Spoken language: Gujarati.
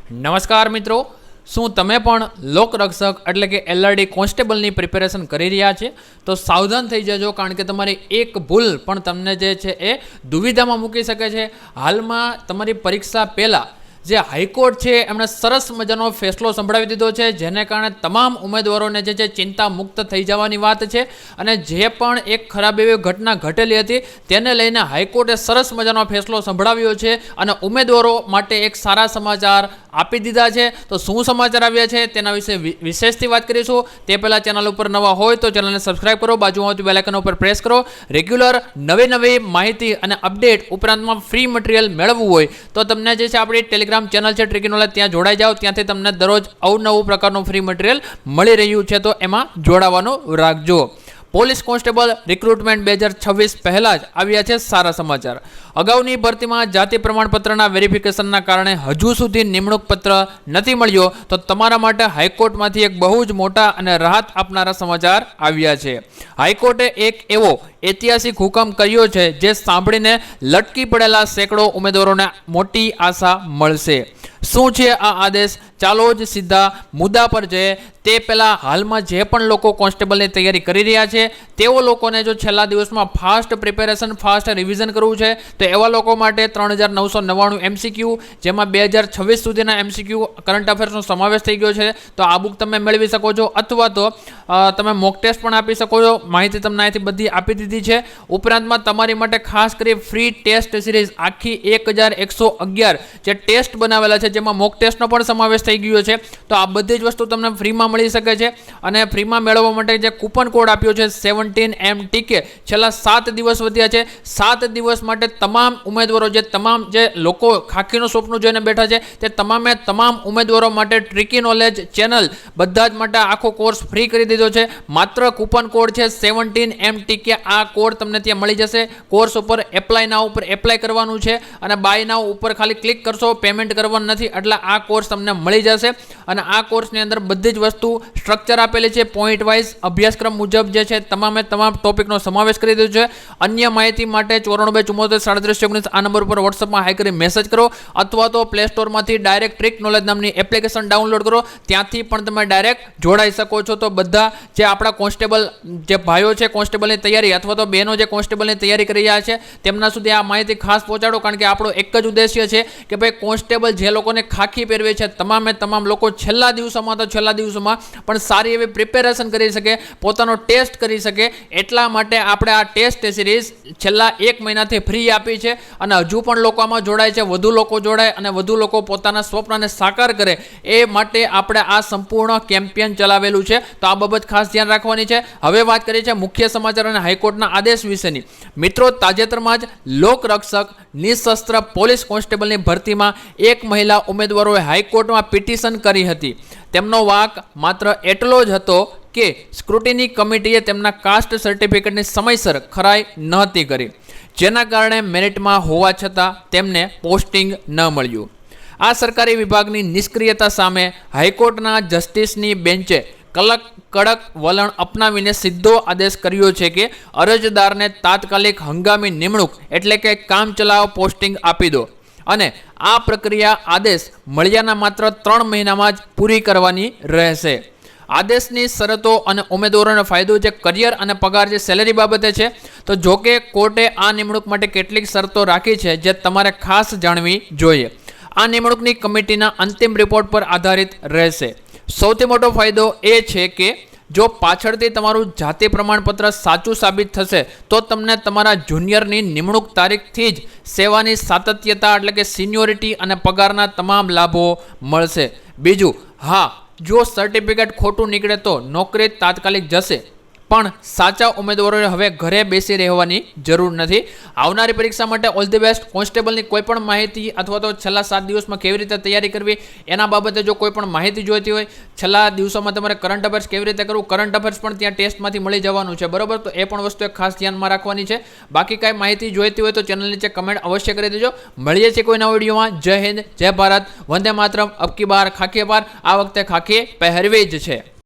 નમસ્કાર મિત્રો, શું તમે પણ લોકરક્ષક એટલે કે એલઆરડી કોન્સ્ટેબલની પ્રિપેરેશન કરી રહ્યા છે? તો સાવધાન થઈ જજો, કારણ કે તમારી એક ભૂલ પણ તમને જે છે એ દુવિધામાં મૂકી શકે છે. હાલમાં તમારી પરીક્ષા પહેલાં જે હાઈકોર્ટ છે એમણે સરસ મજાનો ફેસલો સંભળાવી દીધો છે, જેને કારણે તમામ ઉમેદવારોને જે છે ચિંતા મુક્ત થઈ જવાની વાત છે. અને જે પણ એક ખરાબ એવી ઘટના ઘટેલી હતી તેને લઈને હાઈકોર્ટે સરસ મજાનો ફેસલો સંભળાવ્યો છે અને ઉમેદવારો માટે એક સારા સમાચાર આપી દીધા છે. તો શું સમાચાર આવ્યા છે તેના વિશે વિશેષથી વાત કરીશું. તે પહેલાં ચેનલ ઉપર નવા હોય તો ચેનલને સબસ્ક્રાઇબ કરો, બાજુમાં આવતી બેલ આઇકન ઉપર પ્રેસ કરો. રેગ્યુલર નવી માહિતી અને અપડેટ ઉપરાંતમાં ફ્રી મટીરિયલ મેળવવું હોય તો તમને જે છે આપણી ટેલિગ્રામ ચેનલ છે ટ્રિકી નોલેજ, ત્યાં જોડાઈ જાઓ. ત્યાંથી તમને દરરોજ અવનવું પ્રકારનું ફ્રી મટીરિયલ મળી રહ્યું છે, તો એમાં જોડાવાનું રાખજો. પોલીસ કોન્સ્ટેબલ રિક્રુટમેન્ટ 2026 પહેલાં જ આવ્યા છે સારા સમાચાર. અગાઉની ભરતીમાં જાતિ પ્રમાણપત્રના વેરિફિકેશનના કારણે હજુ સુધી નિમણૂક પત્ર નથી મળ્યો, તો તમારા માટે હાઈકોર્ટમાંથી એક બહુ જ મોટા અને રાહત આપનારા સમાચાર આવ્યા છે. હાઈકોર્ટે એક એવો ઐતિહાસિક હુકમ કર્યો છે જે સાંભળીને લટકી પડેલા સેંકડો ઉમેદવારોને મોટી આશા મળશે. શું છે આ આદેશ? ચાલો જ સીધા મુદ્દા પર જઈએ. તે પહેલાં હાલમાં જે પણ લોકો કોન્સ્ટેબલની તૈયારી કરી રહ્યા છે તેઓ લોકોને જો છેલ્લા દિવસમાં ફાસ્ટ પ્રિપેરેશન, ફાસ્ટ રિવિઝન કરવું છે તો એવા લોકો માટે 3999 MCQ, જેમાં 2026 સુધીના MCQ કરંટ અફેર્સનો સમાવેશ થઈ ગયો છે. તો આ બુક તમે મેળવી શકો છો, અથવા તો તમે મોક ટેસ્ટ પણ આપી શકો છો. માહિતી તમને અહીંથી બધી આપી દીધી છે. ઉપરાંતમાં તમારી માટે ખાસ કરી ફ્રી ટેસ્ટ સિરીઝ આખી 1111 જે ટેસ્ટ બનાવેલા છે, જેમાં મોક ટેસ્ટનો પણ સમાવેશ થઈ ગયો છે. તો આ બધી જ વસ્તુ તમને ફ્રીમાં મળી શકે છે. અને ફ્રીમાં મેળવવા માટે જે કૂપન કોડ આપ્યો છે 17MTK, છેલ્લા 7 દિવસ વધ્યા છે. 7 દિવસ માટે તમામ ઉમેદવારો, જે લોકો ખાખીનું સ્વપ્ન જોઈને બેઠા છે, તે તમામ ઉમેદવારો માટે ટ્રિકી નોલેજ ચેનલ બધા જ માટે આખો કોર્સ ફ્રી કરી દીધો છે. માત્ર કૂપન કોડ છે 17MTK. આ કોડ તમને ત્યાં મળી જશે. કોર્સ ઉપર એપ્લાય નાવ ઉપર એપ્લાય કરવાનું છે અને બાય નાવ ઉપર ખાલી ક્લિક કરશો, પેમેન્ટ કરવાનું નથી, એટલે આ કોર્સ તમને મળી જશે. અને આ કોર્સની અંદર બધી જ વસ્તુ સ્ટ્રક્ચર આપેલી છે, પોઈન્ટ વાઇઝ અભ્યાસક્રમ મુજબ જે છે તમામ ટોપિકનો સમાવેશ કરી દીધો છે. અન્ય માહિતી માટે 9424373719 આ નંબર ઉપર વોટ્સઅપમાં હાઈ કરી મેસેજ કરો, અથવા તો પ્લે સ્ટોરમાંથી ડાયરેક્ટ ટ્રિક નોલેજ નામની એપ્લિકેશન ડાઉનલોડ કરો. ત્યાંથી પણ તમે ડાયરેક્ટ જોડાઈ શકો છો. તો બધા જે આપણા કોન્સ્ટેબલ જે ભાઈઓ છે કોન્સ્ટેબલની તૈયારી, અથવા તો બહેનો જે કોન્સ્ટેબલની તૈયારી કરી રહ્યા છે, તેમના સુધી આ માહિતી ખાસ પહોંચાડો, કારણ કે આપણો એક જ ઉદ્દેશ્ય છે કે ભાઈ કોન્સ્ટેબલ જે લોકોને ખાખી પહેરવે છે તમામ લોકો છેલ્લા દિવસોમાં પણ સારી એવી પ્રિપેરેશન કરી શકે, પોતાનો ટેસ્ટ કરી શકે. એટલા માટે આપણે આ ટેસ્ટ સિરીઝ છેલ્લા 1 મહિનાથી ફ્રી આપી છે. અને હજુ પણ લોકો આમાં જોડાય છે, વધુ લોકો જોડાય અને વધુ લોકો પોતાના સ્વપ્નને સાકાર કરે, એ માટે આપણે આ સંપૂર્ણ કેમ્પેન ચલાવેલું છે. તો આ બાબત ખાસ ધ્યાન રાખવાની છે. હવે વાત કરીએ છીએ મુખ્ય સમાચાર અને હાઈકોર્ટના આદેશ વિશેની. મિત્રો, તાજેતરમાં જ લોકરક્ષક નિશસ્ત્ર પોલીસ કોન્સ્ટેબલની ભરતીમાં એક મહિલા ઉમેદવારોએ હાઈકોર્ટમાં પિટિશન કરી હતી. તેમનો વાંક માત્ર એટલો જ હતો કે સ્ક્રુટિની કમિટીએ તેમના કાસ્ટ સર્ટિફિકેટની સમયસર ખરાઈ નહોતી કરી, જેના કારણે મેરિટમાં હોવા છતાં તેમને પોસ્ટિંગ ન મળ્યું. આ સરકારી વિભાગની નિષ્ક્રિયતા સામે હાઈકોર્ટના જસ્ટિસની બેન્ચે કડક વલણ અપનાવીને સીધો આદેશ કર્યો છે કે અરજદારને તાત્કાલિક હંગામી નિમણૂક એટલે કે કામચલાઉ પોસ્ટિંગ આપી દો, અને આ પ્રક્રિયા આદેશ મળ્યાના માત્ર 3 મહિનામાં જ પૂરી કરવાની રહેશે. આદેશની શરતો અને ઉમેદવારોનો ફાયદો જે કરિયર અને પગાર જે સેલેરી બાબતે છે, તો જોકે કોર્ટે આ નિમણૂક માટે કેટલીક શરતો રાખી છે જે તમારે ખાસ જાણવી જોઈએ. આ નિમણૂકની કમિટીના અંતિમ રિપોર્ટ પર આધારિત રહેશે. સૌથી મોટો ફાયદો એ છે કે જો પાછળથી તમારું જાતિ પ્રમાણપત્ર સાચું સાબિત થશે તો તમને તમારા જુનિયરની નિમણૂક તારીખથી જ સેવાની સાતત્યતા એટલે કે સિનિયોરિટી અને પગારના તમામ લાભો મળશે. બીજું, હા, જો સર્ટિફિકેટ ખોટું નીકળે તો નોકરી તાત્કાલિક જશે, પણ સાચા ઉમેદવારોએ હવે ઘરે બેસી રહેવાની જરૂર નથી. આવનારી પરીક્ષા માટે ઓલ ધી બેસ્ટ. કોન્સ્ટેબલની કોઈ પણ માહિતી અથવા તો છેલ્લા 7 દિવસમાં કેવી રીતે તૈયારી કરવી એના બાબતે જો કોઈ પણ માહિતી જોઈતી હોય, છેલ્લા દિવસોમાં તમારે કરંટ અફેર્સ કેવી રીતે કરવું, કરંટ અફેર્સ પણ ત્યાં ટેસ્ટમાંથી મળી જવાનું છે, બરાબર? તો એ પણ વસ્તુ એક ખાસ ધ્યાનમાં રાખવાની છે. બાકી કાંઈ માહિતી જોઈતી હોય તો ચેનલ નીચે કમેન્ટ અવશ્ય કરી દેજો. મળીએ છીએ કોઈ નવા વિડીયોમાં. જય હિન્દ, જય ભારત, વંદે માતરમ. અબકી બાર ખાખી બાર, આ વખતે ખાખી પહેરવી જ છે.